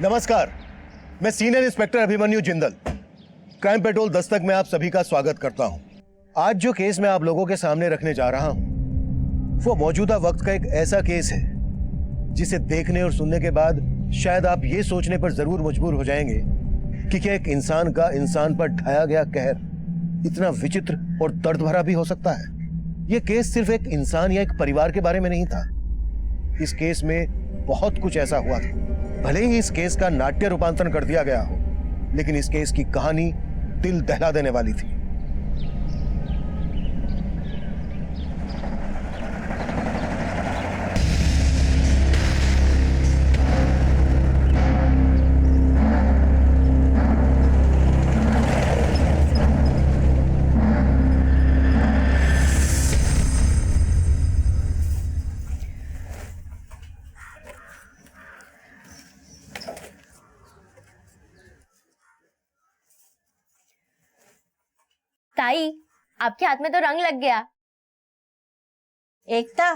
नमस्कार, मैं senior inspector Abhimanyu Jindal, crime petrol Dastak में आप सभी का स्वागत करता हूं। आज जो केस मैं आप लोगों के सामने रखने जा रहा हूं, वो मौजूदा वक्त का एक ऐसा केस है जिसे देखने और सुनने के बाद शायद आप ये सोचने पर जरूर मजबूर हो जाएंगे कि क्या एक इंसान का इंसान पर ढाया गया कहर इतना विचित्र और दर्द भरा भी हो सकता है। यह केस सिर्फ एक इंसान या एक परिवार के बारे में नहीं था। इस केस में बहुत कुछ ऐसा हुआ था। भले ही इस केस का नाट्य रूपांतरण कर दिया गया हो, लेकिन इस केस की कहानी दिल दहला देने वाली थी। ताई, आपके हाथ में तो रंग लग गया। एकता,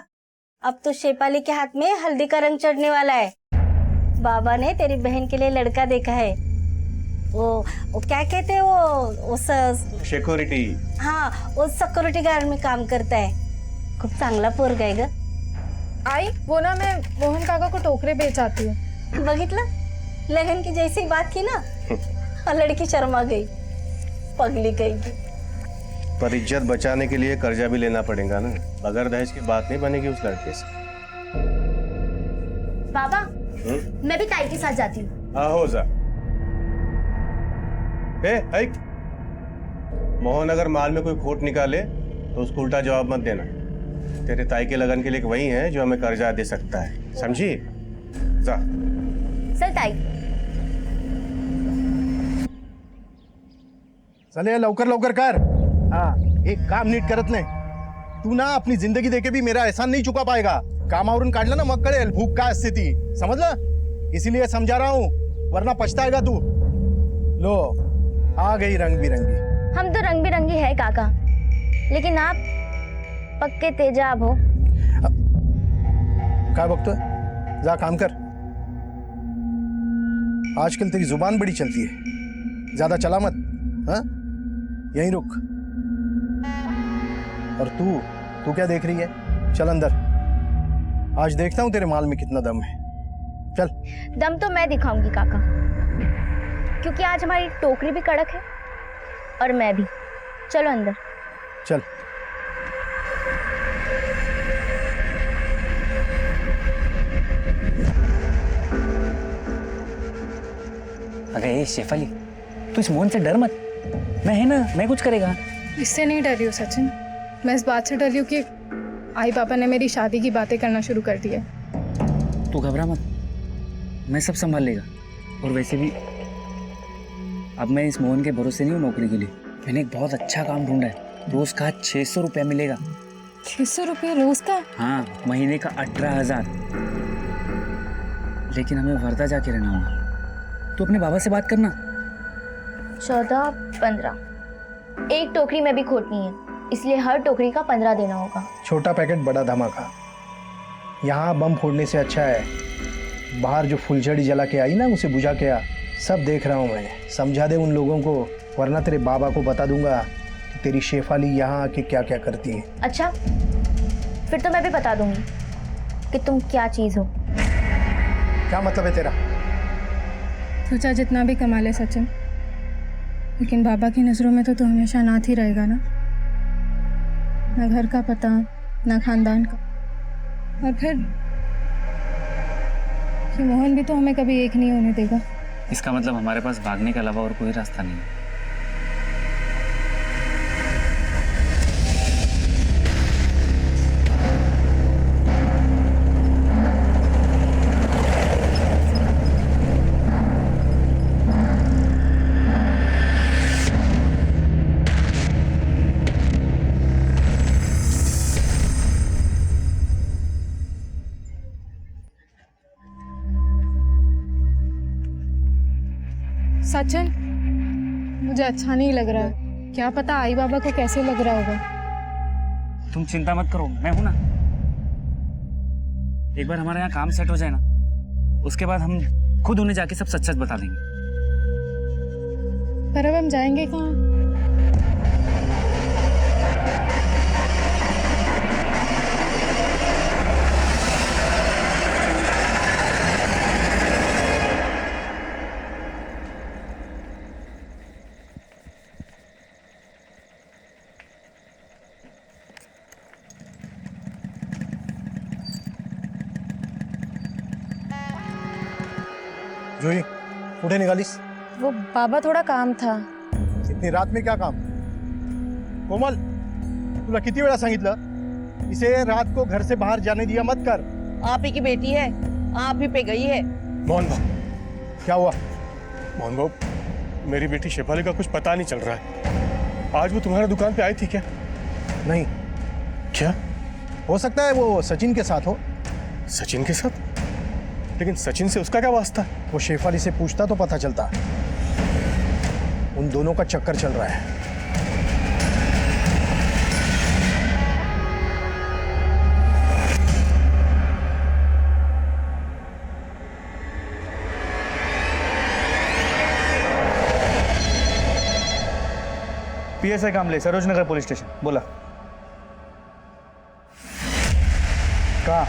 अब तो शेफाली के हाथ में हल्दी का रंग चढ़ने वाला है। बाबा ने तेरी बहन के लिए लड़का देखा है। वो क्या कहते हैं वो सिक्योरिटी। हाँ, वो सिक्योरिटी गार्ड में काम करता है। खूब चांगला पोरगा आहे ग। आई, वो ना मैं मोहन काका को टोकरे बेच आती हूँ। बघितलं, लगन की जैसी बात की ना, लड़की शर्मा गई, पगली गई। पर इज्जत बचाने के लिए कर्जा भी लेना पड़ेगा ना। बगैर दहेज की बात नहीं बनेगी उस लड़के से। बाबा, मैं भी ताई के साथ जाती हूँ। हो जा। हाइक। मोहन अगर माल में कोई खोट निकाले तो उसको उल्टा जवाब मत देना। तेरे ताई के लगन के लिए वही है जो हमें कर्जा दे सकता है, समझी? जा। चल ताई। चले लवकर लवकर कर। हाँ, एक काम नीट करत नाही। तू ना अपनी जिंदगी देके भी मेरा एहसान नहीं चुका पाएगा। कामावरून काढलं ना मग कळेल भूक काय असते ती, समझला? इसीलिए समझा रहा हूँ, वरना पछताएगा तू। लो, आ गई रंग बिरंगी। हम तो रंग बिरंगी है काका, लेकिन आप पक्के तेजाब हो। काय बघतोय? जा काम कर। आजकल तेरी जुबान बड़ी चलती है, ज्यादा चला मत। हाँ, यहीं रुक। और तू क्या देख रही है? चल अंदर, आज देखता हूं तेरे माल में कितना दम है। चल। दम तो मैं दिखाऊंगी काका, क्योंकि आज हमारी टोकरी भी कड़क है और मैं भी। चलो अंदर। चल। अरे शेफाली, तू इस मोहन से डर मत। मैं है ना, मैं कुछ करेगा। इससे नहीं डरी हूँ सचिन, मैं इस बात से डरी हूँ कि आई पापा ने मेरी शादी की बातें करना शुरू कर दी है। तू घबरा मत, मैं सब संभाल लेगा। और वैसे भी अब मैं इस मोहन के भरोसे नहीं हूँ नौकरी के लिए। मैंने एक बहुत अच्छा काम ढूंढा है, रोज का 600 रुपया मिलेगा। 600 रुपये रोज का? हाँ, महीने का 18,000। लेकिन हमें वर्धा जाके रहना होगा। तू अपने बाबा से बात करना। 14, 15, एक टोकरी में भी खोटनी है, इसलिए हर टोकरी का 15 देना होगा। छोटा पैकेट बड़ा धमाका। यहाँ बम फोड़ने से अच्छा है बाहर जो फुलझड़ी जला के आई ना, उसे बुझा के आ। सब देख रहा हूँ मैं, समझा दे उन लोगों को, वरना तेरे बाबा को बता दूंगा कि तेरी शेफाली यहाँ आके क्या क्या करती है। अच्छा, फिर तो मैं भी बता दूंगी कि तुम क्या चीज हो। क्या मतलब है तेरा? सोचा जितना भी कमा ले सचिन, लेकिन बाबा की नजरों में तो तू हमेशा नाथ ही रहेगा ना। ना घर का पता, ना खानदान का। और फिर ये मोहन भी तो हमें कभी एक नहीं होने देगा। इसका मतलब हमारे पास भागने के अलावा और कोई रास्ता नहीं है। सचिन, मुझे अच्छा नहीं लग रहा है। क्या पता आई बाबा को कैसे लग रहा होगा। तुम चिंता मत करो, मैं हूं ना। एक बार हमारे यहाँ काम सेट हो जाए ना, उसके बाद हम खुद उन्हें जाके सब सच सच बता देंगे। पर अब हम जाएंगे कहाँ? जुई कुठे निघालीस? वो बाबा थोड़ा काम था। इतनी रात में क्या काम? कोमल, तुला किती वेळा सांगितलं इसे रात को घर से बाहर जाने दिया मत कर। आप ही की बेटी है, आप ही पे गई है। मोहन भाऊ, क्या हुआ? मोहन भाऊ, मेरी बेटी शेफाली का कुछ पता नहीं चल रहा है। आज वो तुम्हारी दुकान पे आई थी क्या? नहीं, क्या? हो सकता है वो सचिन के साथ हो। सचिन के साथ? लेकिन सचिन से उसका क्या वास्ता? वो शेफाली से पूछता तो पता चलता। उन दोनों का चक्कर चल रहा है। पीएसआई कामले, सरोजनगर पुलिस स्टेशन। बोला। कहाँ?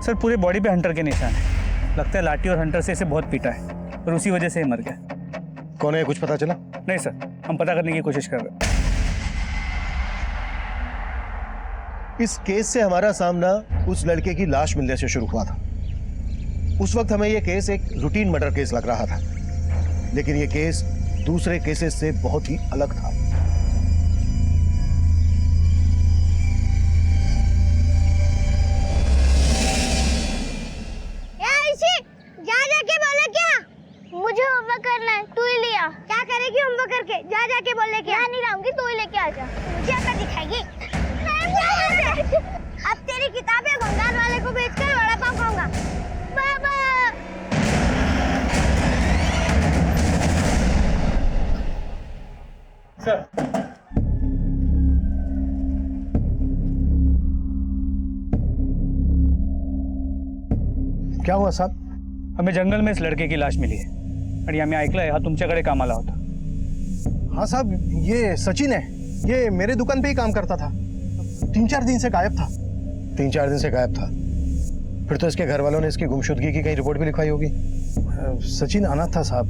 सर, पूरे बॉडी पे हंटर के निशान है। लगता है लाठी और हंटर से इसे बहुत पीटा है और उसी वजह से ये मर गया। कौन है, कुछ पता चला? नहीं सर, हम पता करने की कोशिश कर रहे हैं। इस केस से हमारा सामना उस लड़के की लाश मिलने से शुरू हुआ था। उस वक्त हमें यह केस एक रूटीन मर्डर केस लग रहा था, लेकिन यह केस दूसरे केसेस से बहुत ही अलग था। मुझे होमवर्क करना है, तू ही लिया। क्या करेगी होमवर्क करके? जा जाके बोल लेके। मैं नहीं लाऊंगी, तू ही लेके आ जा। मुझे अगर दिखाएगी अब तेरी किताबें भंगार वाले को बेचकर वड़ा पाव खाऊंगा। बाबा, सर, क्या हुआ साहब? हमें जंगल में इस लड़के की लाश मिली है आणि आम्ही ऐकलंय हा तुमच्याकडे कामाला होता। हाँ साहब, ये सचिन है। ये मेरे दुकान पे ही काम करता था। 3-4 दिन से गायब था। 3-4 दिन से गायब था? फिर तो इसके घर वालों ने इसकी गुमशुदगी की कहीं रिपोर्ट भी लिखवाई होगी। सचिन अनाथ था साहब।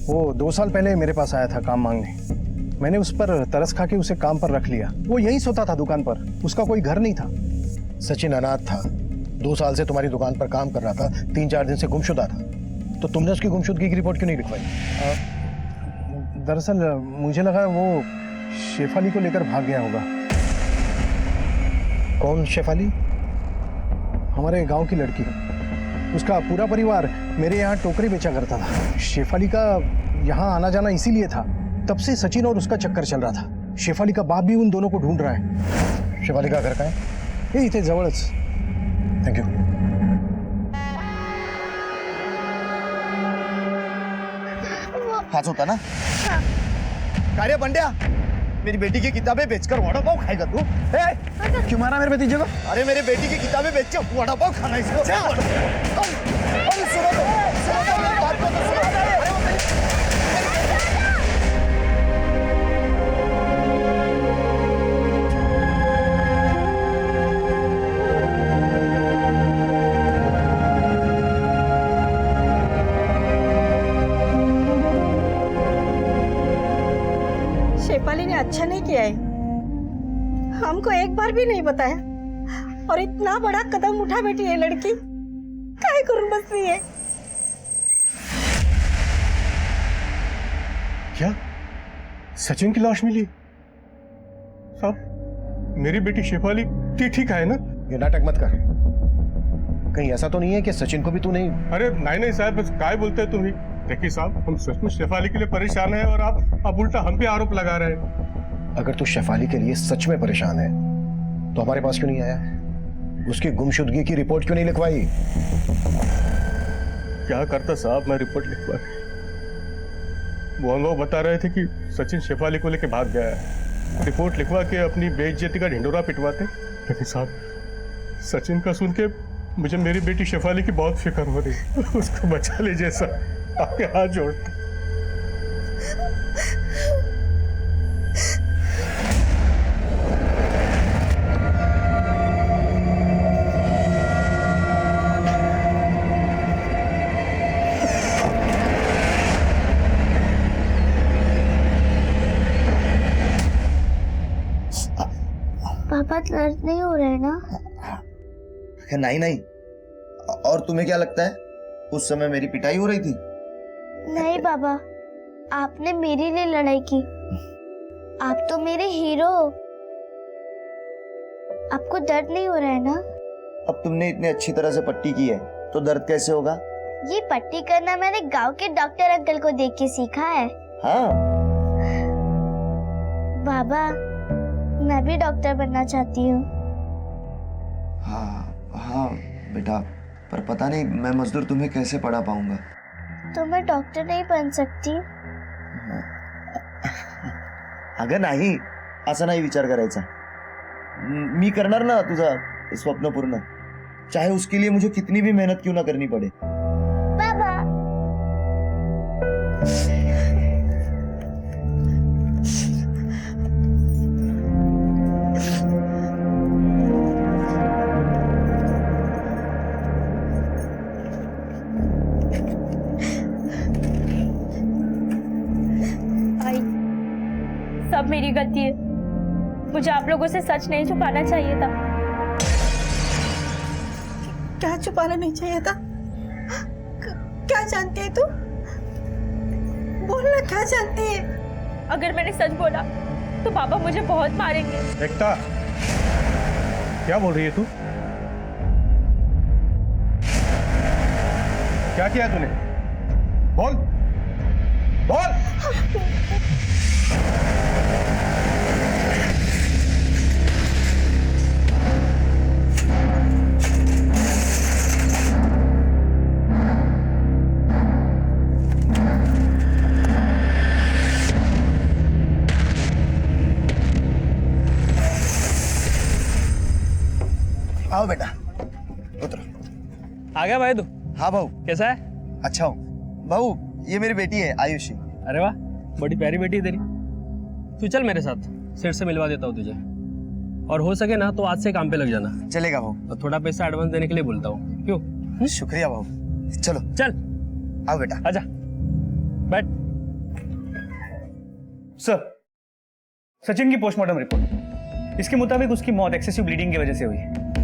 वो 2 साल पहले मेरे पास आया था काम मांगने। मैंने उस पर तरस खा के उसे काम पर रख लिया। वो यहीं सोता था दुकान पर, उसका कोई घर नहीं था। सचिन अनाथ था, 2 साल से तुम्हारी दुकान पर काम कर रहा था, 3-4 दिन से गुमशुदा था, तो तुमने उसकी गुमशुदगी की रिपोर्ट क्यों नहीं लिखवाई? दरअसल मुझे लगा वो शेफाली को लेकर भाग गया होगा। कौन शेफाली? हमारे गांव की लड़की। उसका पूरा परिवार मेरे यहाँ टोकरी बेचा करता था। शेफाली का यहाँ आना जाना इसीलिए था। तब से सचिन और उसका चक्कर चल रहा था। शेफाली का बाप भी उन दोनों को ढूंढ रहा है। शेफाली का घर कहाँ है? ये इथे जवळच। Thank you. हाच होता ना? कार्य बंड्या, मेरी बेटी की किताबें बेचकर वड़ा पाव खाएगा तू? क्यों मारा मेरे भतीजे को? अरे मेरे बेटी की किताबें बेचकर वड़ा पाव खाना है इसको। अरे सुनो तो, मेरी बात को तो सुनो। शेफाली ने अच्छा नहीं किया है, हमको एक बार भी नहीं बताया। और इतना बड़ा कदम उठा बैठी है लड़की, काहे करून बसली है। क्या सचिन की लाश मिली? साहब, मेरी बेटी शेफाली ठीक है ना? ये नाटक मत कर। कहीं ऐसा तो नहीं है कि सचिन को भी तू नहीं? अरे नहीं साहब, बस काय बोलते हैं तुम्ही? देखिए साहब, हम सचमुच शेफाली के लिए परेशान हैं और आप उल्टा हम पे आरोप लगा रहे हैं। अगर तू शेफाली के लिए सच में परेशान है तो हमारे पास क्यों नहीं आया? उसकी गुमशुदगी की रिपोर्ट क्यों नहीं लिखवाई? क्या करता साहब, मैं रिपोर्ट लिखवा। मोहन बाबू बता रहे थे कि सचिन शेफाली को लेके भाग गया है। रिपोर्ट लिखवा के अपनी बेइज्जती का ढिंडोरा पिटवाते। लेकिन साहब, सचिन का सुन के मुझे मेरी बेटी शेफाली की बहुत फिक्र हो रही। उसको बचा लीजिए सर, आपके हाथ जोड़ते। पापा दर्द नहीं हो रहा है ना? नहीं नहीं। और तुम्हें क्या लगता है उस समय मेरी पिटाई हो रही थी? नहीं बाबा, आपने मेरे लिए लड़ाई की। आप तो मेरे हीरो हो। आपको दर्द नहीं हो रहा है ना? अब तुमने इतनी अच्छी तरह से पट्टी की है तो दर्द कैसे होगा? ये पट्टी करना मैंने गांव के डॉक्टर अंकल को देख के सीखा है। हाँ। बाबा, मैं भी डॉक्टर बनना चाहती हूँ। हाँ हाँ बेटा, पर पता नहीं मैं मजदूर तुम्हें कैसे पढ़ा पाऊंगा। तो मैं डॉक्टर नहीं बन सकती? अगं नाही, असा नाही विचार करायचा। मी करणार ना तुझा स्वप्न पूर्ण, चाहे उसके लिए मुझे कितनी भी मेहनत क्यों ना करनी पड़े। बाबा, सब मेरी गलती है। मुझे आप लोगों से सच नहीं छुपाना चाहिए था। क्या छुपाना नहीं चाहिए था? क्या जानती है तू? बोलना, क्या जानती है? अगर मैंने सच बोला तो पापा मुझे बहुत मारेंगे। एकता, क्या बोल रही है तू? क्या किया तूने? बोल बोल। आओ बेटा, उतरो। आ गया भाई तू? हाँ भाऊ, कैसा है? अच्छा हूँ। भाऊ, ये मेरी बेटी है आयुषी। अरे वाह, बड़ी प्यारी बेटी है तेरी। तू चल मेरे साथ, सेठ से मिलवा देता हूँ तुझे। और हो सके ना तो आज से काम पे लग जाना। चलेगा भाऊ। और थोड़ा पैसा एडवांस देने के लिए बोलता हूँ। क्यों? शुक्रिया भाऊ। चलो चल आओ बेटा। आजा, बैठ। सर, सचिन की पोस्टमार्टम रिपोर्ट, इसके मुताबिक उसकी मौत एक्सेसिव ब्लीडिंग की वजह से हुई।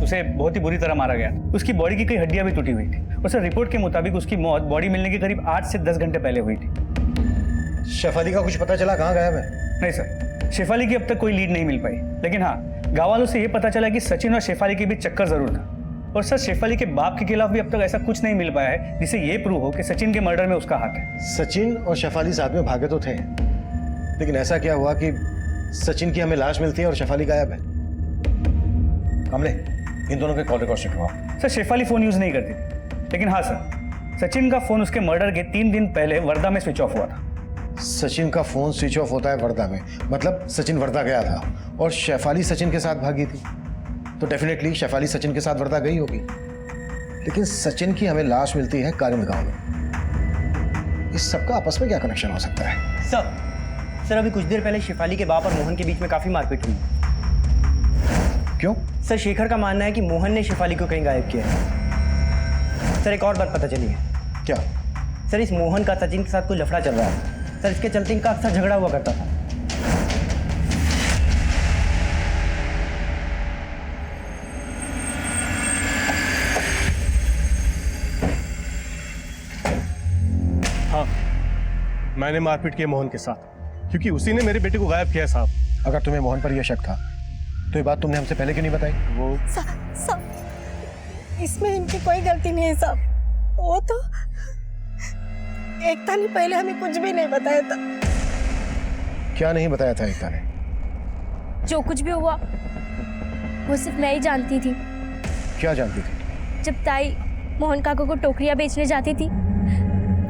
उसे बहुत ही बुरी तरह मारा गया। उसकी बॉडी की कई हड्डियां भी टूटी हुई थी। और सर, रिपोर्ट के मुताबिक उसकी मौत बॉडी मिलने के करीब 8 से 10 घंटे पहले हुई थी। शेफाली का कुछ पता चला? कहाँ गायब है? नहीं सर, शेफाली की अब तक कोई लीड नहीं मिल पाई। लेकिन हाँ, गाँव वालों से यह पता चला कि सचिन और शेफाली के बीच चक्कर जरूर था। और सर, शेफाली के बाप के खिलाफ भी अब तक ऐसा कुछ नहीं मिल पाया है जिससे ये प्रूव हो कि सचिन के मर्डर में उसका हाथ है। सचिन और शेफाली साथ में भागे तो थे, लेकिन ऐसा क्या हुआ कि सचिन की हमें लाश मिलती है और शेफाली गायब है? कमले, इन दोनों के कॉल रिकॉर्ड चेक करवाओ। सर, शेफाली फोन यूज नहीं करती थी। लेकिन हाँ सर, सचिन का फोन उसके मर्डर के 3 दिन पहले वर्धा में स्विच ऑफ हुआ था। सचिन का फोन स्विच ऑफ होता है वर्धा में, मतलब सचिन वर्धा गया था और शेफाली सचिन के साथ भागी थी, तो डेफिनेटली शेफाली सचिन के साथ वर्धा गई होगी। लेकिन सचिन की हमें लाश मिलती है कारिंद गांव में। इस सबका आपस में क्या कनेक्शन हो सकता है? सर अभी कुछ देर पहले शेफाली के बाप और मोहन के बीच में काफी मारपीट हुई। क्यों? सर, शेखर का मानना है कि मोहन ने शेफाली को कहीं गायब किया है। सर, एक और बात पता चली है। क्या? सर, इस मोहन का सचिन के साथ कोई लफड़ा चल रहा है। सर, इसके चलते इनका अक्सर झगड़ा हुआ करता था। हाँ, मैंने मारपीट की मोहन के साथ, क्योंकि उसी ने मेरे बेटे को गायब किया साहब। अगर तुम्हें मोहन पर यह शक था तो ये बात तुमने हमसे पहले क्यों नहीं बताई? वो साहब, इसमें इनकी कोई गलती नहीं है साहब। वो तो एकता ने पहले हमें कुछ भी नहीं बताया था। क्या नहीं बताया था एकता ने? जो कुछ भी हुआ वो सिर्फ मैं ही जानती थी। क्या जानती थी? जब ताई मोहन काका को टोकरियां बेचने जाती थी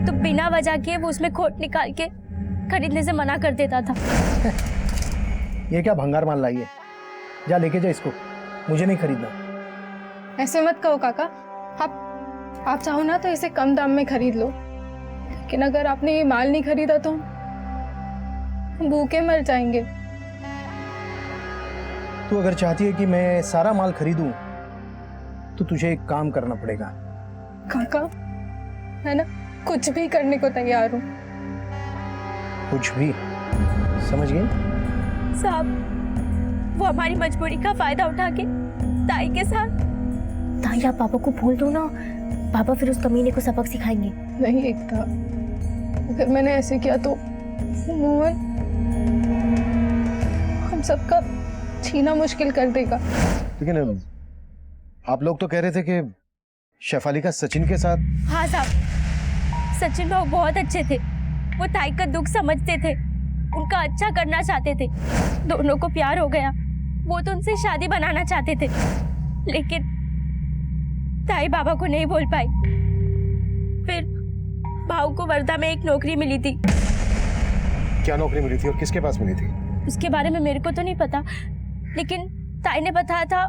तो बिना वजह के वो उसमें खोट निकाल के खरीदने से मना कर देता था। ये क्या भंगार माल लाई है? जा लेके जा इसको, मुझे नहीं खरीदना। ऐसे मत कहो काका। आप चाहो ना तो इसे कम दाम में खरीद लो, लेकिन अगर आपने ये माल नहीं खरीदा तो हम भूखे मर जाएंगे। तू अगर चाहती है कि मैं सारा माल खरीदूं तो तुझे एक काम करना पड़ेगा। काका मैं ना कुछ भी करने को तैयार हूँ। कुछ भी? समझ गई? साहब वो हमारी मजबूरी का फायदा उठा के ताई के साथ। ताई आप पापा को बोल दो ना, पापा फिर उस कमीने को सबक सिखाएंगे। नहीं एकता, अगर मैंने ऐसे किया तो मोहन हम सबका छीना मुश्किल कर देगा। लेकिन आप लोग तो कह रहे थे कि शेफाली का सचिन के साथ। हाँ साहब, सचिन भाव बहुत अच्छे थे। वो ताई का दुख समझते थे, उनका अच्छा करना चाहते थे। दोनों को प्यार हो गया, वो तो उनसे शादी बनाना चाहते थे, लेकिन ताई बाबा को नहीं बोल पाई। फिर भाऊ को वर्धा में एक नौकरी मिली थी। क्या नौकरी मिली थी और किसके पास मिली थी? उसके बारे में मेरे को तो नहीं पता, लेकिन ताई ने बताया था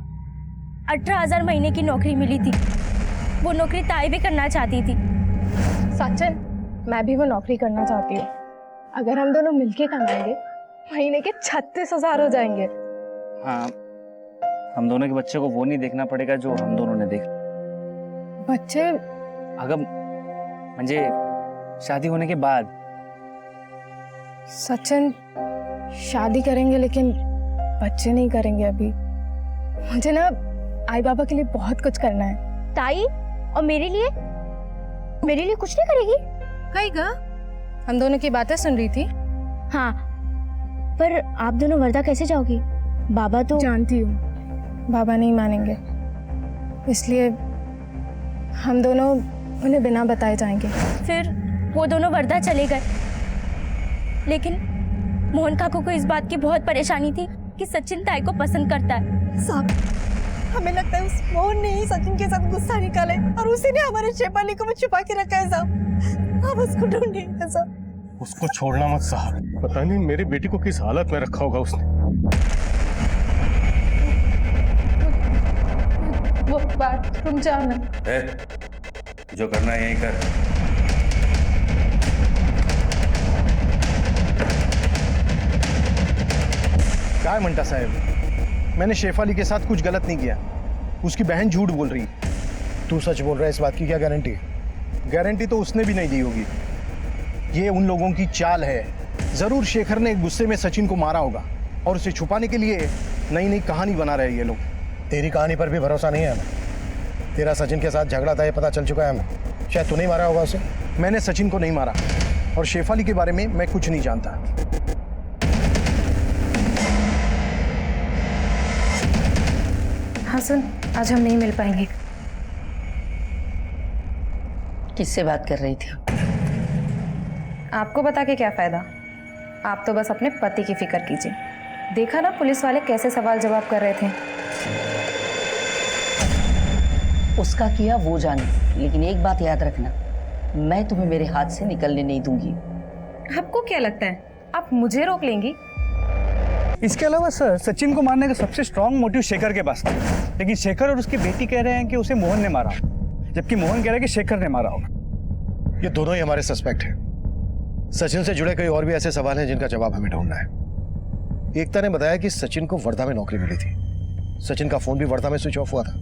18,000 महीने की नौकरी मिली थी। वो नौकरी ताई भी करना चाहती थी। सचिन, मैं भी वो नौकरी करना चाहती हूँ। अगर हम दोनों मिलके कमाएंगे महीने के 36,000 हो जाएंगे। हाँ, हम दोनों के बच्चे को वो नहीं देखना पड़ेगा जो हम दोनों ने देखा। बच्चे? अगर म्हणजे शादी होने के बाद। सचिन, शादी करेंगे लेकिन बच्चे नहीं करेंगे अभी। मुझे ना आई बाबा के लिए बहुत कुछ करना है। ताई और मेरे लिए कुछ नहीं करेगी? कहेगा? हम दोनों की बातें सुन रही थी। हाँ, पर आप दोनों वर्धा कैसे जाओगी? बाबा तो। जानती हूँ बाबा नहीं मानेंगे, इसलिए हम दोनों उन्हें बिना बताए जाएंगे। फिर वो दोनों वर्धा चले गए, लेकिन मोहन काकू को इस बात की बहुत परेशानी थी कि सचिन ताई को पसंद करता है। साहब, हमें लगता है उस मोहन ने ही सचिन के साथ गुस्सा निकाले और उसी ने हमारे शेफाली को भी छुपा के रखा है साहब। आप उसको ढूंढिए साहब। उसको छोड़ना मत साहब, पता नहीं मेरी बेटी को किस हालत में रखा होगा उसने। वो बाथरूम जाना। जो करना है यही कर। काय म्हणता साहेब, मैंने शेफाली के साथ कुछ गलत नहीं किया। उसकी बहन झूठ बोल रही। तू सच बोल रहा है, इस बात की क्या गारंटी? गारंटी तो उसने भी नहीं दी होगी। ये उन लोगों की चाल है। जरूर शेखर ने गुस्से में सचिन को मारा होगा और उसे छुपाने के लिए नई नई कहानी बना रहे ये लोग। तेरी कहानी पर भी भरोसा नहीं है हमें। तेरा सचिन के साथ झगड़ा था, ये पता चल चुका है हमें। शायद तू नहीं मारा होगा उसे। मैंने सचिन को नहीं मारा और शेफाली के बारे में मैं कुछ नहीं जानता। हाँ सुन, आज हम नहीं मिल पाएंगे। किससे बात कर रही थी? आपको बता के क्या फायदा? आप तो बस अपने पति की फिक्र कीजिए। देखा ना पुलिस वाले कैसे सवाल जवाब कर रहे थे। उसका किया वो जाने, लेकिन एक बात याद रखना, मैं तुम्हें मेरे हाथ से निकलने नहीं दूंगी। आपको क्या लगता है आप मुझे रोक लेंगी? इसके अलावा सर, सचिन को मारने का सबसे स्ट्रॉन्ग मोटिव शेखर के पास था, लेकिन शेखर और उसकी बेटी कह रहे हैं कि उसे मोहन ने मारा, जबकि मोहन कह रहा है कि शेखर ने मारा होगा। ये दोनों ही हमारे सस्पेक्ट हैं। सचिन से जुड़े कई और भी ऐसे सवाल हैं जिनका जवाब हमें ढूंढना है। एकता ने बताया कि सचिन को वर्धा में नौकरी मिली थी। सचिन का फोन भी वर्धा में स्विच ऑफ हुआ था।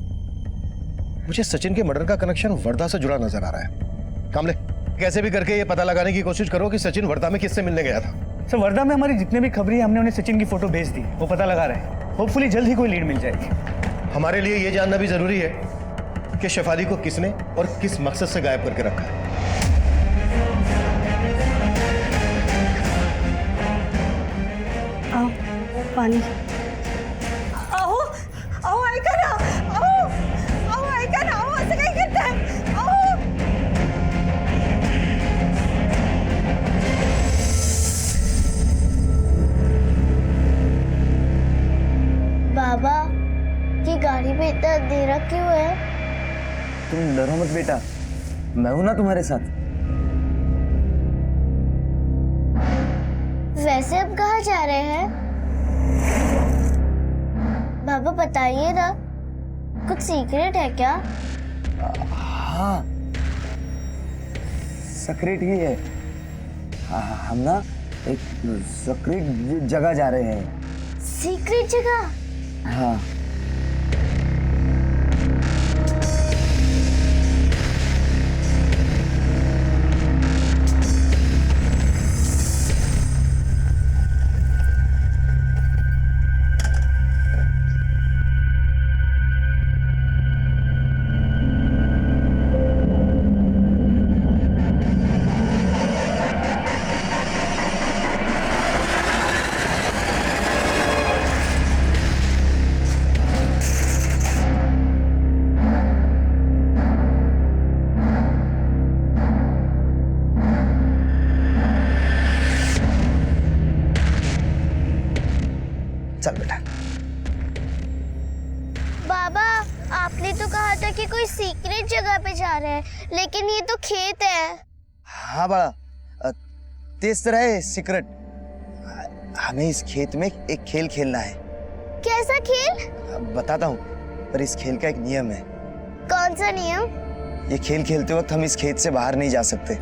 मुझे सचिन के मर्डर का कनेक्शन वर्धा से जुड़ा नजर आ रहा है। कामले, कैसे भी करके ये पता लगाने की कोशिश करो कि सचिन वर्धा में किससे मिलने गया था। सर, वर्धा में हमारी जितने भी खबरें हमने उन्हें सचिन की फोटो भेज दी, वो पता लगा रहे हैं। होपफुली जल्द ही कोई लीड मिल जाएगी। हमारे लिए ये जानना भी जरूरी है कि शेफाली को किसने और किस मकसद से गायब करके रखा है। आओ पानी। आओ आओ, ऐका ना, आओ आओ, ऐका ना, आओ, असं काय करताय? आओ। बाबा, ये गाड़ी में इतना अंधेरा क्यों है? हैं? तुम डरो मत बेटा, मैं हूं ना तुम्हारे साथ। वैसे अब कहाँ जा रहे हैं? बाबा बताइए ना, कुछ सीक्रेट है क्या? हाँ, सीक्रेट ही है। हम ना एक सीक्रेट जगह जा रहे हैं। सीक्रेट जगह? हाँ। चल बेटा। बाबा, आपने तो कहा था कि कोई सीक्रेट जगह पे जा रहे हैं, लेकिन ये तो खेत है। हाँ बड़ा, तेज तरह है सीक्रेट। हमें इस खेत में एक खेल खेलना है। कैसा खेल? बताता हूँ, पर इस खेल का एक नियम है। कौन सा नियम? ये खेल खेलते वक्त हम इस खेत से बाहर नहीं जा सकते,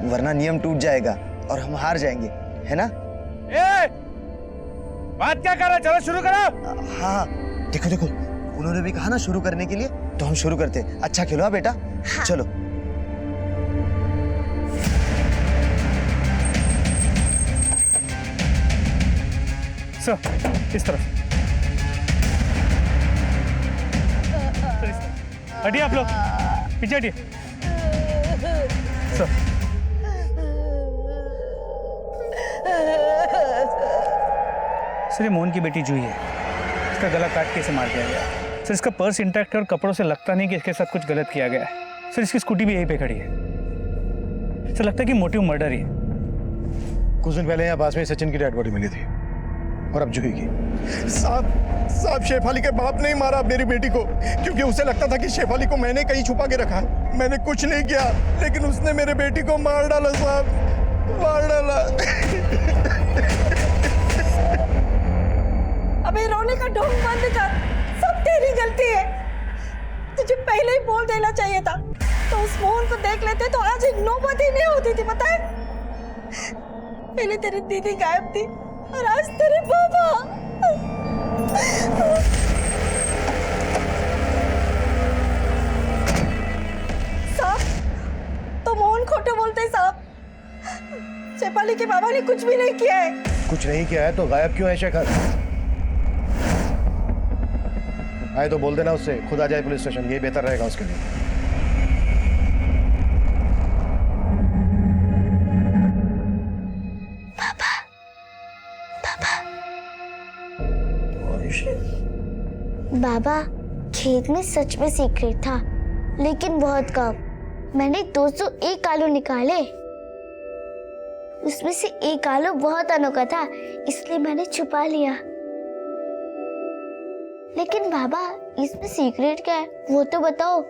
वरना नियम टूट जाएगा और हम हार जाएंगे, है ना? बात क्या कर रहा है? चलो शुरू करो। हाँ, देखो देखो, उन्होंने भी कहा ना शुरू करने के लिए, तो हम शुरू करते। अच्छा खेलो हाँ बेटा। हाँ। चलो। सर, इस तरफ। हटिए आप लोग, पीछे हटिए। सर, सर ये मोहन की बेटी जूही है। इसका गला काट के इसे मार दिया गया। सर इसका पर्स इंटैक्ट है और कपड़ों से लगता नहीं कि इसके साथ कुछ गलत किया गया है। सर इसकी स्कूटी भी यहीं पे खड़ी है। सर लगता है कि मोटिव मर्डर ही है। कुछ दिन पहले यहाँ पास में सचिन की डेड बॉडी मिली थी, और अब जूही की। साहब शेफाली के बाप ने ही मारा मेरी बेटी को, क्योंकि उसे लगता था कि शेफाली को मैंने कहीं छुपा के रखा है। मैंने कुछ नहीं किया, लेकिन उसने मेरे बेटी को मार डाला साहब, मार डाला। अबे रोने का ढोंग बंद कर, सब तेरी गलती है। तुझे पहले ही बोल देना चाहिए था, तो उस मोहन को देख लेते तो आज नौबत ही नहीं होती थी, पता है? पहले तेरी दीदी गायब थी और आज तेरे बाबा। साहब, तो मोहन खोटे बोलते हैं साहब। शेफाली के बाबा ने कुछ भी नहीं किया है। कुछ नहीं किया है तो गायब क्यों है शेखर? आए तो बोल देना उससे, खुद आ जाए पुलिस स्टेशन, ये बेहतर रहेगा उसके लिए। पापा, पापा, बाबा, खेत में सच में सीक्रेट था, लेकिन बहुत कम। मैंने 201 आलू निकाले, उसमें से एक आलू बहुत अनोखा था, इसलिए मैंने छुपा लिया। लेकिन बाबा, इसमें सीक्रेट क्या है, वो तो बताओ।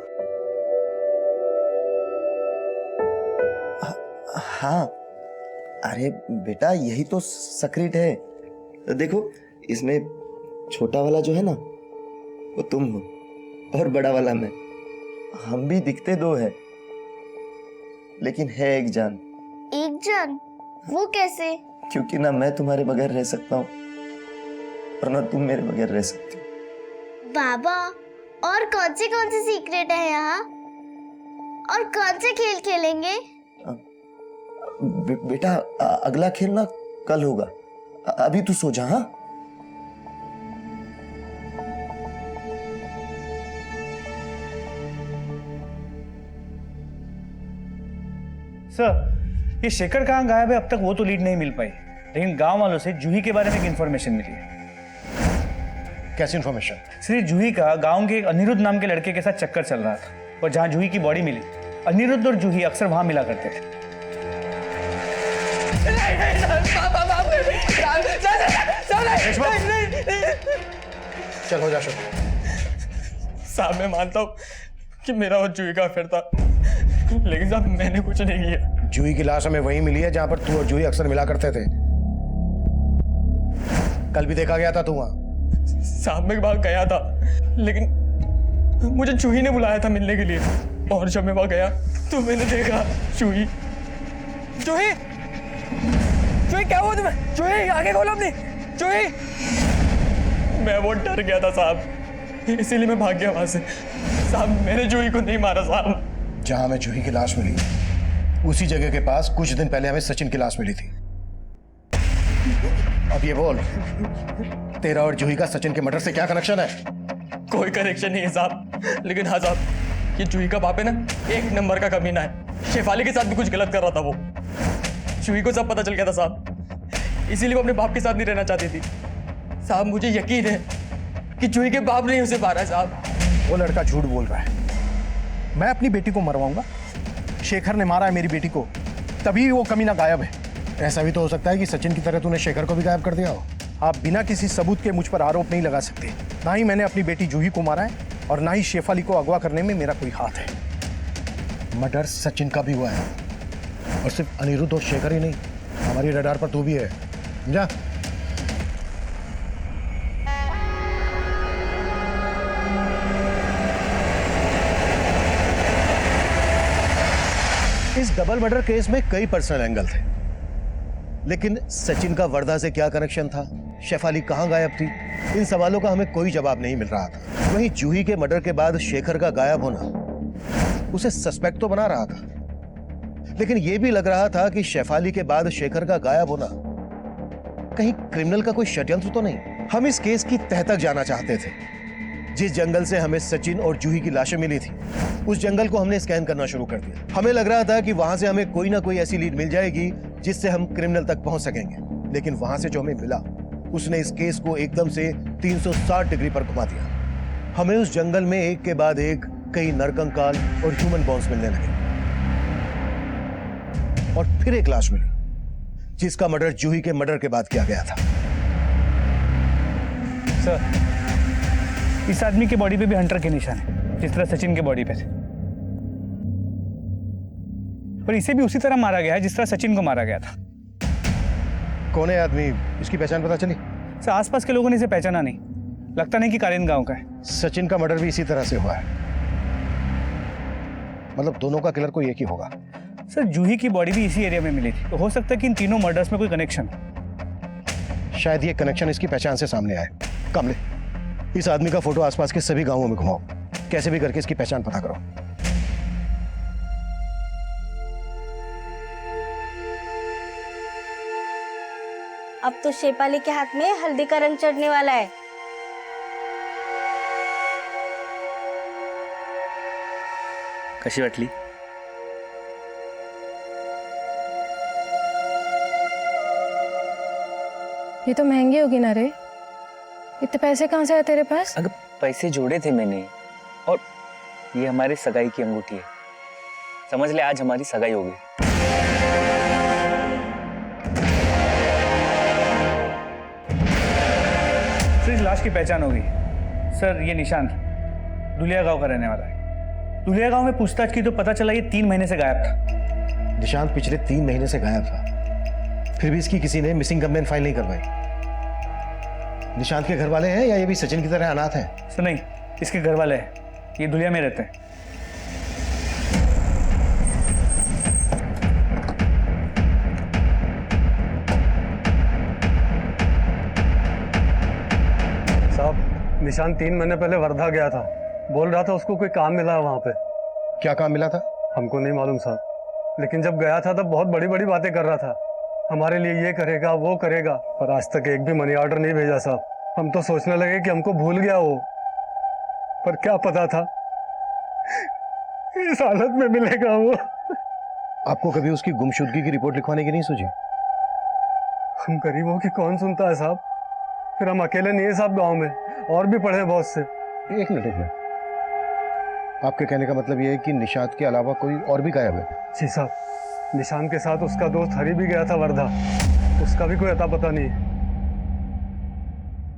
हाँ, अरे बेटा यही तो सीक्रेट है। देखो, इसमें छोटा वाला जो है ना, वो तुम हो, और बड़ा वाला मैं। हम भी दिखते दो है, लेकिन है एक जान। एक जान? वो कैसे? क्योंकि ना मैं तुम्हारे बगैर रह सकता हूँ, और ना तुम मेरे बगैर रह सकती हो। बाबा, और कौन सी सीक्रेट है यहाँ? और कौन से खेल खेलेंगे? बेटा अगला खेल ना कल होगा, अभी तू सो जा। हाँ, सर ये शेखर कहाँ गायब है, अब तक वो तो लीड नहीं मिल पाई, लेकिन गांव वालों से जूही के बारे में एक इन्फॉर्मेशन मिली है। कैसी इन्फॉर्मेशन? श्री जूही का गांव के एक अनिरुद्ध नाम के लड़के के साथ चक्कर चल रहा था, और जहां जूही की बॉडी मिली, अनिरुद्ध और जूही अक्सर वहां मिला करते थे। चल हो जा शुरू। साहब मैं मानता हूँ कि मेरा और जूही का अफेयर था, लेकिन साहब मैंने कुछ नहीं किया। जूही की लाश हमें वहीं मिली है जहां पर तू और जूही अक्सर मिला करते थे। कल भी देखा गया था तू वहां। साहब मैं वहां गया था, लेकिन मुझे जूही ने बुलाया था मिलने के लिए, और जब मैं वहां गया तो मैंने देखा जूही। जूही, जूही क्या हुआ तुम्हें? जूही आगे खोलो अपनी। जूही, मैं बहुत डर गया था साहब, इसीलिए मैं भाग गया वहां से। साहब मैंने जूही को नहीं मारा साहब। जहां हमें जूही की लाश मिली उसी जगह के पास कुछ दिन पहले हमें सचिन की लाश मिली थी। अब ये बोल, तेरा और जूही का सचिन के मर्डर से क्या कनेक्शन है? कोई कनेक्शन नहीं है साहब, लेकिन हाँ साहब, ये जूही का बाप है ना, एक नंबर का कमीना है। शेफाली के साथ भी कुछ गलत कर रहा था वो। जूही को सब पता चल गया था साहब, इसीलिए वो अपने बाप के साथ नहीं रहना चाहती थी। साहब मुझे यकीन है कि जूही के बाप ने उसे मारा है साहब। वो लड़का झूठ बोल रहा है। मैं अपनी बेटी को मरवाऊंगा? शेखर ने मारा है मेरी बेटी को, तभी वो कमीना गायब है। ऐसा भी तो हो सकता है कि सचिन की तरह तूने शेखर को भी गायब कर दिया हो। आप बिना किसी सबूत के मुझ पर आरोप नहीं लगा सकते। ना ही मैंने अपनी बेटी जूही को मारा है और ना ही शेफाली को अगवा करने में मेरा कोई हाथ है। मर्डर सचिन का भी हुआ है, और सिर्फ अनिरुद्ध और शेखर ही नहीं, हमारी रडार पर तू भी है, समझा? इस डबल मर्डर केस में कई पर्सनल एंगल थे, लेकिन सचिन का वर्धा से क्या कनेक्शन था, शेफाली कहां गायब थी, इन सवालों का हमें कोई जवाब नहीं मिल रहा था। वहीं जूही के मर्डर के बाद शेखर का गायब होना उसे सस्पेक्ट तो बना रहा था, लेकिन यह भी लग रहा था कि शेफाली के बाद शेखर का गायब होना कहीं क्रिमिनल का कोई षड्यंत्र तो नहीं। हम इस केस की तह तक जाना चाहते थे। जिस जंगल से हमें सचिन और जूही की लाशें मिली थी, उस जंगल को हमने स्कैन करना शुरू कर दिया। हमें लग रहा था कि वहां से हमें कोई ना कोई ऐसी लीड मिल जाएगी जिससे हम क्रिमिनल तक पहुंच सकेंगे, लेकिन वहां से जो हमें मिला उसने इस केस को एकदम से 360 डिग्री पर घुमा दिया। हमें उस जंगल में एक के बाद एक कई नरकंकाल और ह्यूमन बॉन्स मिलने लगे, और फिर एक लाश मिली जिसका मर्डर जूही के मर्डर के बाद किया गया था। सर, इस आदमी के बॉडी पे भी हंटर के निशान है, जिस तरह सचिन के बॉडी पे थे। पर इसे भी उसी तरह मारा गया है जिस तरह सचिन को मारा गया था। कौन है आदमी? इसकी पहचान पता चली? सर, आसपास के लोगों ने इसे पहचाना नहीं, लगता नहीं कि कालीन गांव का है। सचिन का मर्डर भी इसी तरह से हुआ है, मतलब दोनों का किलर कोई एक ही होगा। सर, जूही की बॉडी भी इसी एरिया में मिली थी, तो हो सकता है कि इन तीनों मर्डर्स में कोई कनेक्शन। शायद ये कनेक्शन इसकी पहचान से सामने आए। कमले, इस आदमी का फोटो आसपास के सभी गांवों में घुमाओ, कैसे भी करके इसकी पहचान पता करो। अब तो शेफाली के हाथ में हल्दी का रंग चढ़ने वाला है। कशी वाटली? ये तो महंगी होगी ना रे, इतने पैसे कहाँ से आए तेरे पास? अगर पैसे जोड़े थे मैंने, और ये हमारे सगाई की अंगूठी है, समझ ले आज हमारी सगाई हो गई। सर, इस लाश की पहचान हो गई। सर, ये निशांत दुलिया गांव का रहने वाला है। दुलिया गांव में पूछताछ की तो पता चला ये 3 महीने से गायब था। निशांत पिछले 3 महीने से गायब था, फिर भी इसकी किसी ने मिसिंग कंप्लेंट फाइल नहीं करवाई। निशांत के घर वाले हैं या ये भी सचिन की तरह अनाथ हैं? सर नहीं, इसके घर वाले हैं, ये दुलिया में रहते हैं। साहब, निशांत 3 महीने पहले वर्धा गया था, बोल रहा था उसको कोई काम मिला है वहां पे। क्या काम मिला था? हमको नहीं मालूम साहब, लेकिन जब गया था तब बहुत बड़ी बड़ी बातें कर रहा था, हमारे लिए ये करेगा वो करेगा, पर आज तक एक भी मनी ऑर्डर नहीं भेजा साहब। हम तो सोचने लगे कि हमको भूल गया वो, पर क्या पता था इस हालत में मिलेगा वो। आपको कभी उसकी गुमशुदगी की रिपोर्ट लिखवाने की नहीं सोची? हम गरीबों की कौन सुनता है साहब, फिर हम अकेले नहीं है साहब गांव में, और भी पढ़े बहुत से। एक मिनट, आपके कहने का मतलब ये है कि निशांत के अलावा कोई और भी गायब है? जी साहब, निशांत के साथ उसका दोस्त हरी भी गया था वर्धा, उसका भी कोई अता पता नहीं।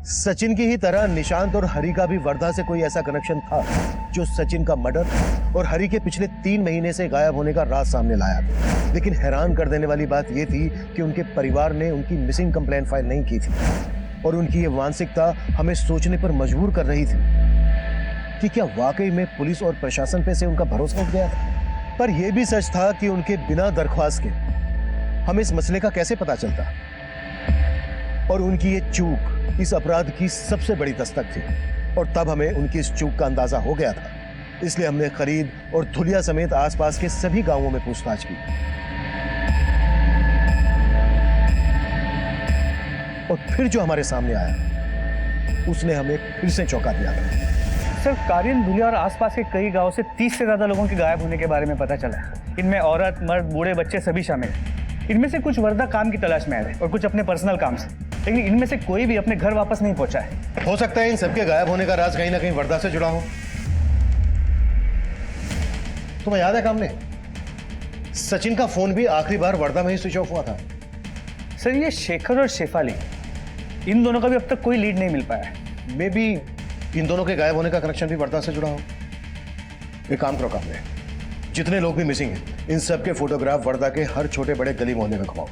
सचिन की ही तरह निशांत और हरि का भी वर्धा से कोई ऐसा कनेक्शन था जो सचिन का मर्डर और हरि के पिछले 3 महीने से गायब होने का राज सामने लाया था। लेकिन हैरान कर देने वाली बात यह थी कि उनके परिवार ने उनकी मिसिंग कंप्लेंट फाइल नहीं की थी और उनकी ये मानसिकता हमें सोचने पर मजबूर कर रही थी कि क्या वाकई में पुलिस और प्रशासन पे से उनका भरोसा उठ गया था। पर यह भी सच था कि उनके बिना दरख्वास्त के हमें इस मसले का कैसे पता चलता, और उनकी ये चूक इस अपराध की सबसे बड़ी दस्तक थी और तब हमें उनकी इस चूक का अंदाजा हो गया था। इसलिए हमने खरीद और धुलिया समेत आसपास के सभी गांवों में पूछताछ की और फिर जो हमारे सामने आया उसने हमें फिर से चौंका दिया था। सर, कारियन, धुलिया और आसपास के कई गांवों से 30 से ज्यादा लोगों के गायब होने के बारे में पता चला है। इनमें औरत, मर्द, बूढ़े, बच्चे सभी शामिल हैं। इनमें से कुछ वर्धा काम की तलाश में आए और कुछ अपने पर्सनल काम से, लेकिन इनमें से कोई भी अपने घर वापस नहीं पहुंचा है। हो सकता है इन सबके गायब होने का राज कहीं ना कहीं वर्धा से जुड़ा हो। तुम्हें याद है कामने, सचिन का फोन भी आखिरी बार वर्धा में ही स्विच ऑफ हुआ था। सर, ये शेखर और शेफाली, इन दोनों का भी अब तक कोई लीड नहीं मिल पाया है। मे बी इन दोनों के गायब होने का कनेक्शन भी वर्धा से जुड़ा हो। एक काम करो कामने, जितने लोग भी मिसिंग हैं इन सब के फोटोग्राफ वर्धा के हर छोटे बड़े गली मोहल्ले में घुमाओ।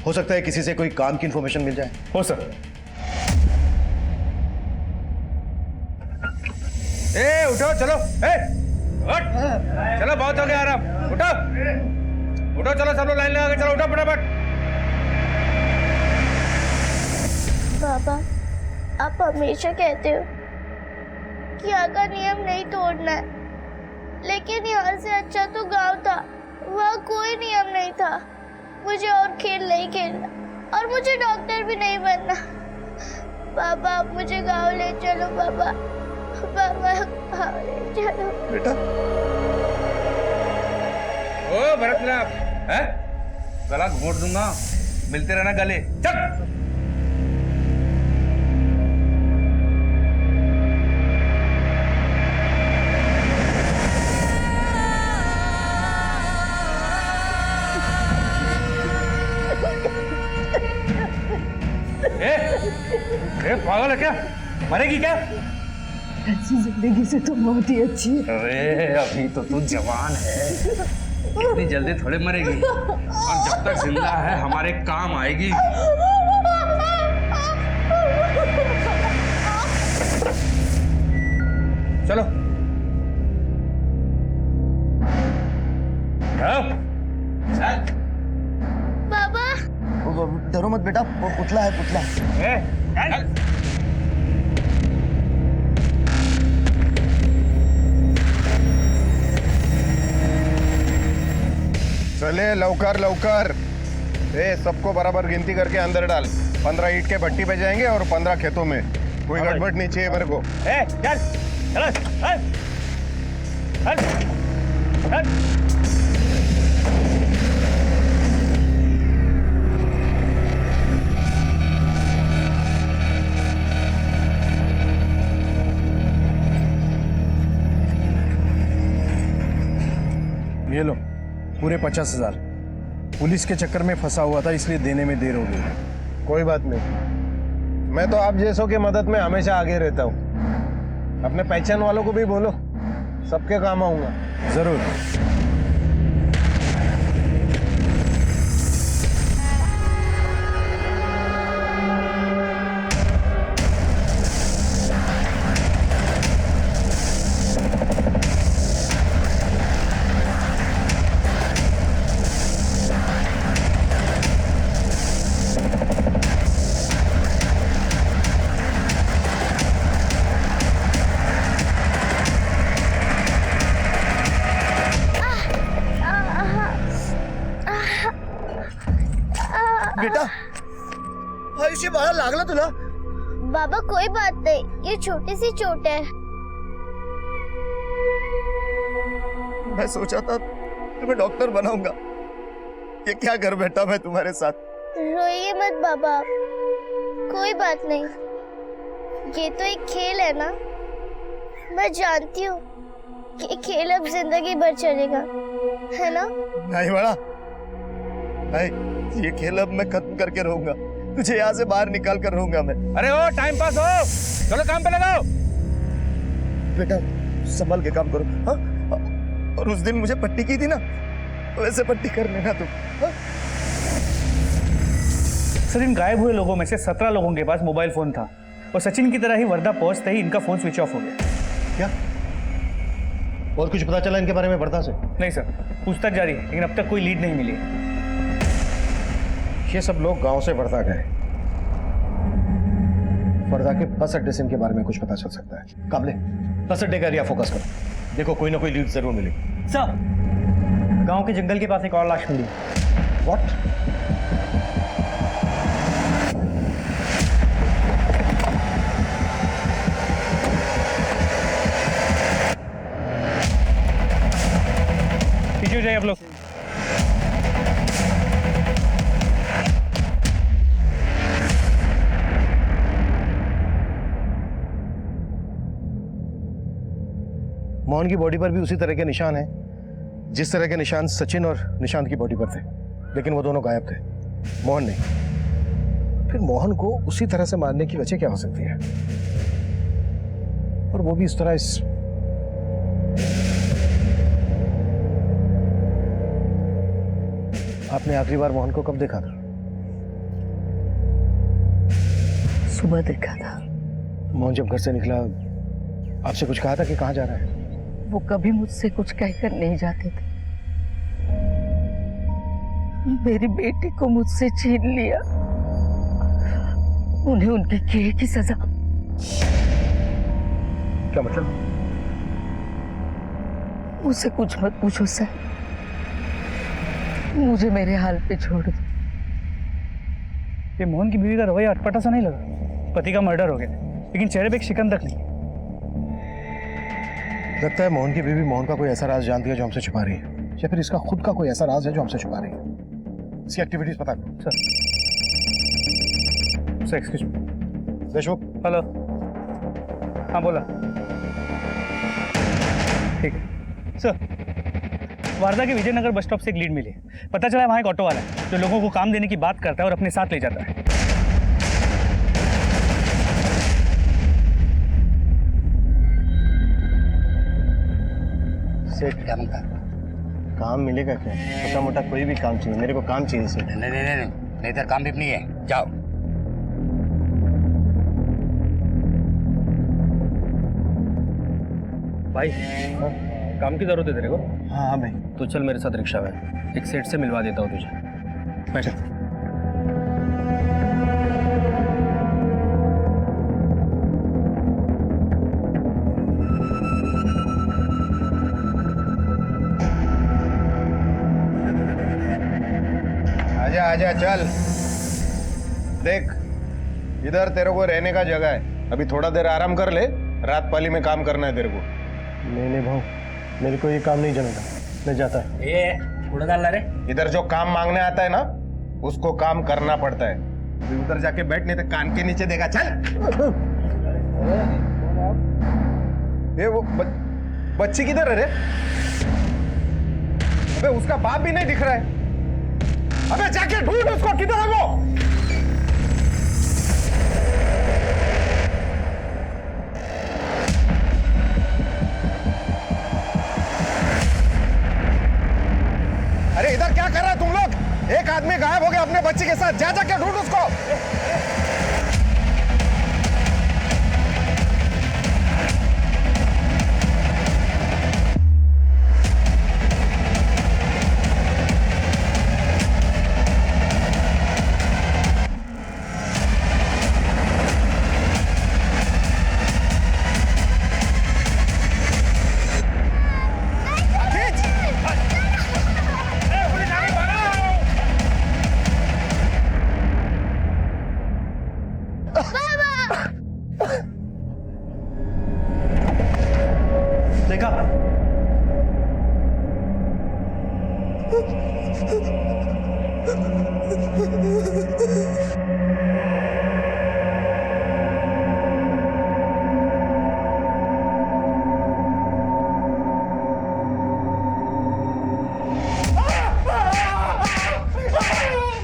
हो सकता है किसी से कोई काम की इंफॉर्मेशन मिल जाए। हो सर। ए उठो, चलो, उठ, चलो, बहुत हो गया आराम, उठो, उठो, चलो सब लोग लाइन लगा के चलो, उठो फटाफट। पापा, आप हमेशा कहते हो कि यहाँ का नियम नहीं तोड़ना है, लेकिन यहाँ से अच्छा तो गांव था, वहाँ कोई नियम नहीं था। मुझे और खेल नहीं खेलना और मुझे डॉक्टर भी नहीं बनना। पापा, आप मुझे गांव ले चलो। पापा, पापा, गांव ले चलो। बेटा, ओ भरतनाथ, हैं? गला घोट दूंगा, मिलते रहना गले, चल। ए, पागल है क्या? मरेगी क्या? ऐसी जिंदगी से तो बहुत ही अच्छी है। अरे अभी तो तू जवान है, इतनी जल्दी थोड़े मरेगी, और जब तक जिंदा है हमारे काम आएगी। चलो, पापा, डरो मत बेटा, वो पुतला है, पुतला। चले लवकर लवकर, सबको बराबर गिनती करके अंदर डाल। 15 ईंट के भट्टी पे जाएंगे और 15 खेतों में। कोई गड़बड़ नहीं चाहिए मेरे को। ये लो, पूरे 50,000। पुलिस के चक्कर में फंसा हुआ था, इसलिए देने में देर हो गई। कोई बात नहीं, मैं तो आप जैसों की मदद में हमेशा आगे रहता हूँ। अपने पहचान वालों को भी बोलो, सबके काम आऊंगा। जरूर। बेटा, आयुष्य बाहर लागला तुला? बाबा, कोई बात नहीं, ये छोटी सी चोट है। मैं सोचा था तुम्हें डॉक्टर बनाऊंगा, ये क्या कर बैठा मैं तुम्हारे साथ। रोइए मत बाबा, कोई बात नहीं, ये तो एक खेल है ना। मैं जानती हूँ कि खेल अब जिंदगी भर चलेगा, है ना? नहीं बड़ा, नहीं, ये खेल अब मैं खत्म करके रहूंगा। तुझे यहाँ से बाहर निकाल कर रहूंगा मैं। अरे ओ टाइम पास हो, चलो काम पे लगाओ। बेटा संभल के काम करो, हाँ? और उस दिन मुझे पट्टी की थी ना, वैसे पट्टी कर लेना तुम, हाँ? सर, इन गायब हुए लोगों में से 17 लोगों के पास मोबाइल फोन था और सचिन की तरह ही वर्धा पहुंचते ही इनका फोन स्विच ऑफ हो गया। क्या और कुछ पता चला इनके बारे में वर्धा से? नहीं सर, पूछताछ जारी है लेकिन अब तक कोई लीड नहीं मिली। ये सब लोग गांव से वर्धा गए, वर्धा के बस अड्डे से इनके बारे में कुछ पता चल सकता है। काबले बस अड्डे का एरिया फोकस करो, देखो कोई ना कोई लीड जरूर मिलेगी। सर, गांव के जंगल के पास एक और लाश मिली। व्हाट? पीछे हो जाइए आप लोग। मोहन की बॉडी पर भी उसी तरह के निशान हैं जिस तरह के निशान सचिन और निशांत की बॉडी पर थे, लेकिन वो दोनों गायब थे, मोहन नहीं। फिर मोहन को उसी तरह से मारने की वजह क्या हो सकती है, और वो भी इस तरह? इस आपने आखिरी बार मोहन को कब देखा था? सुबह देखा था। मोहन जब घर से निकला आपसे कुछ कहा था कि कहाँ जा रहा है? वो कभी मुझसे कुछ कहकर नहीं जाते थे। मेरी बेटी को मुझसे छीन लिया, उन्हें उनके किए की सजा। क्या मतलब? मुझसे कुछ मत पूछो सर, मुझे मेरे हाल पे छोड़ दो। ये मोहन की बीवी का रवैया अटपटा सा नहीं लगा? पति का मर्डर हो गया लेकिन चेहरे पे एक शिकन तक नहीं। लगता है मोहन की बीवी मोहन का कोई ऐसा राज जानती है जो हमसे छुपा रही है, या फिर इसका खुद का कोई ऐसा राज है जो हमसे छुपा रही है। इसकी एक्टिविटीज पता करो। Sir excuse me. Deshmukh. Hello. हाँ बोला। ठीक है सर, वारदा के विजयनगर बस स्टॉप से एक लीड मिली है। पता चला है वहाँ एक ऑटो वाला है जो लोगों को काम देने की बात करता है और अपने साथ ले जाता है। सेठ क्या मांगता? काम मिलेगा क्या? छोटा मोटा कोई भी काम चाहिए, मेरे को काम चाहिए सेठ। नहीं तो काम भी नहीं है, जाओ। भाई काम की जरूरत है तेरे को? हाँ भाई। तो चल मेरे साथ रिक्शा में, एक सेठ से मिलवा देता हूँ तुझे। बैठ। आजा आजा चल। देख इधर तेरे को रहने का जगह है, अभी थोड़ा देर आराम कर ले, रात पाली में काम करना है तेरे को। नहीं भाऊ, मेरे को ये काम नहीं जमेगा, मैं जाता है। ये उड़ा डाल रे। इधर जो काम मांगने आता है ना, उसको काम करना पड़ता है। अभी उधर जाके बैठ, नहीं तो कान के नीचे देगा। चल। ये वो बच्ची किधर है रे? अबे उसका बाप भी नहीं दिख रहा है। अबे जाके ढूंढ उसको, किधर है वो? अरे इधर क्या कर रहा है तुम लोग? एक आदमी गायब हो गया अपने बच्चे के साथ, जा जाके ढूंढ उसको।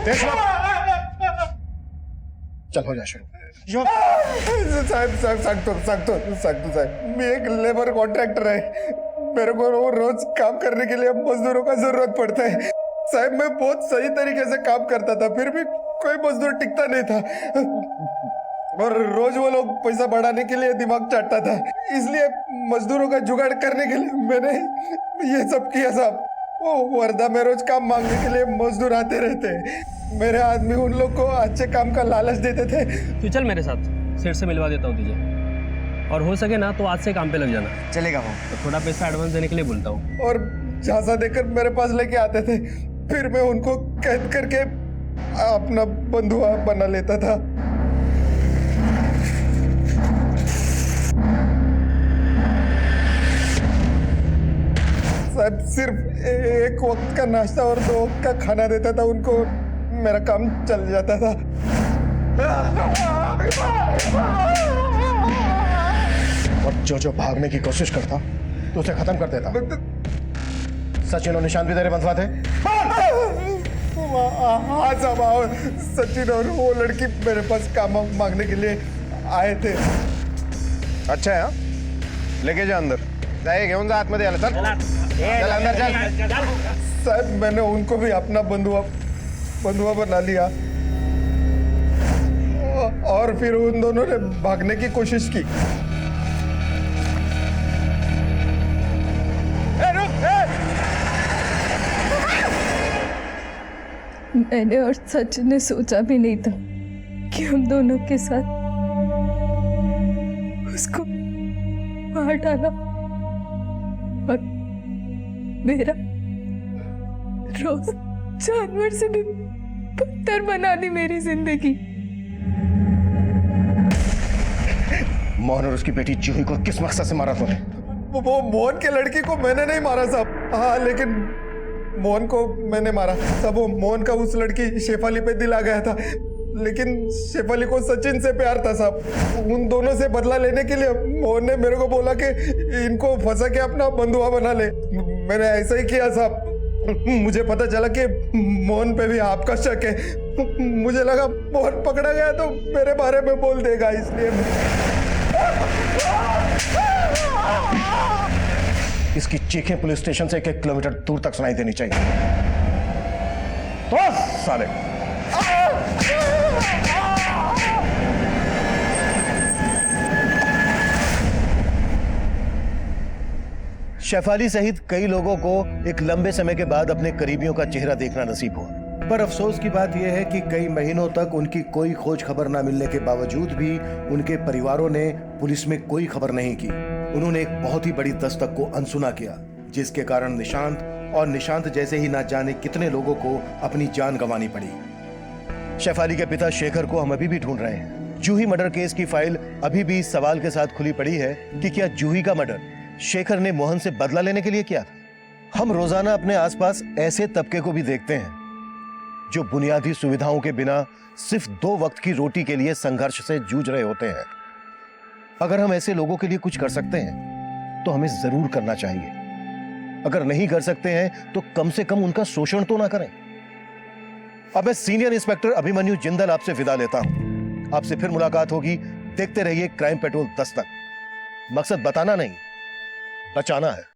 देखा? चल हो जा शुरू। साहब साहब सांगतो साहब, मैं एक लेबर कॉन्ट्रैक्टर है, मेरे को रोज काम करने के लिए मजदूरों का जरूरत पड़ता है साहब। मैं बहुत सही तरीके से काम करता था, फिर भी कोई मजदूर टिकता नहीं था, और रोज वो लोग पैसा बढ़ाने के लिए दिमाग चाटता था, इसलिए मजदूरों का जुगाड़ करने के लिए मैंने ये सब किया साहब। वो वर्धा में रोज काम मांगने के लिए मजदूर आते रहते, मेरे आदमी उन लोग को अच्छे काम का लालच देते थे। तू चल मेरे साथ, सेठ से मिलवा देता हूँ तुझे, और हो सके ना तो आज से काम पे लग जाना। चलेगा वो। तो थोड़ा पैसा एडवांस देने के लिए बोलता हूँ। और झांसा देकर मेरे पास लेके आते थे, फिर मैं उनको कैद करके अपना बंधुआ बना लेता था। साहब सिर्फ एक वक्त का नाश्ता और 2 वक्त का खाना देता था उनको, मेरा काम चल जाता था। और जो भागने की कोशिश करता तो उसे खत्म कर देता। सचिन और निशांत भी तेरे बंधुआ थे? हाँ साहब, और सचिन और वो लड़की मेरे पास काम मांगने के लिए आए थे। अच्छा है, हाँ? लेके जा अंदर, जाए घेऊन जा आतमध्ये आला, चल अंदर चल। साहब मैंने उनको भी अपना बंधुआ बना लिया, और फिर उन दोनों ने भागने की कोशिश की। मैंने और सचिन ने सोचा भी नहीं था कि हम दोनों के साथ उसको मार डाला, और मेरा रोज जानवर से भी बदतर बना दी मेरी जिंदगी। मोहन और उसकी बेटी जूही को किस मकसद से मारा तूने? वो मोहन के लड़की को मैंने नहीं मारा साहब, हाँ लेकिन मोहन को मैंने मारा साहब। वो मोहन का उस लड़की शेफाली पे दिल आ गया था, लेकिन शेफाली को सचिन से प्यार था साहब। उन दोनों से बदला लेने के लिए मोहन ने मेरे को बोला कि इनको फंसा के अपना बंधुआ बना ले। मैंने ऐसा ही किया साहब। मुझे पता चला कि मोहन पे भी आपका शक है, मुझे लगा मोहन पकड़ा गया तो मेरे बारे में बोल देगा, इसलिए इसकी चीखें पुलिस स्टेशन से 1 किलोमीटर दूर तक सुनाई देनी चाहिए। तो साले शेफाली सहित कई लोगों को एक लंबे समय के बाद अपने करीबियों का चेहरा देखना नसीब हुआ, पर अफसोस की बात यह है कि कई महीनों तक उनकी कोई खोज खबर न मिलने के बावजूद भी उनके परिवारों ने पुलिस में कोई खबर नहीं की। उन्होंने एक बहुत ही बड़ी दस्तक को अनसुना किया, जिसके कारण निशांत जैसे ही ना जाने कितने लोगों को अपनी जान गंवानी पड़ी। शेफाली के पिता शेखर को हम अभी भी ढूंढ रहे हैं। जूही मर्डर केस की फाइल अभी भी इस सवाल के साथ खुली पड़ी है कि क्या जूही का मर्डर शेखर ने मोहन से बदला लेने के लिए किया था। हम रोजाना अपने आसपास ऐसे तबके को भी देखते हैं जो बुनियादी सुविधाओं के बिना सिर्फ 2 वक्त की रोटी के लिए संघर्ष से जूझ रहे होते हैं। अगर हम ऐसे लोगों के लिए कुछ कर सकते हैं तो हमें जरूर करना चाहिए। अगर नहीं कर सकते हैं तो कम से कम उनका शोषण तो ना करें। अब मैं सीनियर इंस्पेक्टर अभिमन्यु जिंदल आपसे विदा लेता हूं। आपसे फिर मुलाकात होगी। देखते रहिए क्राइम पेट्रोल दस्तक। मकसद बताना नहीं, बचाना है।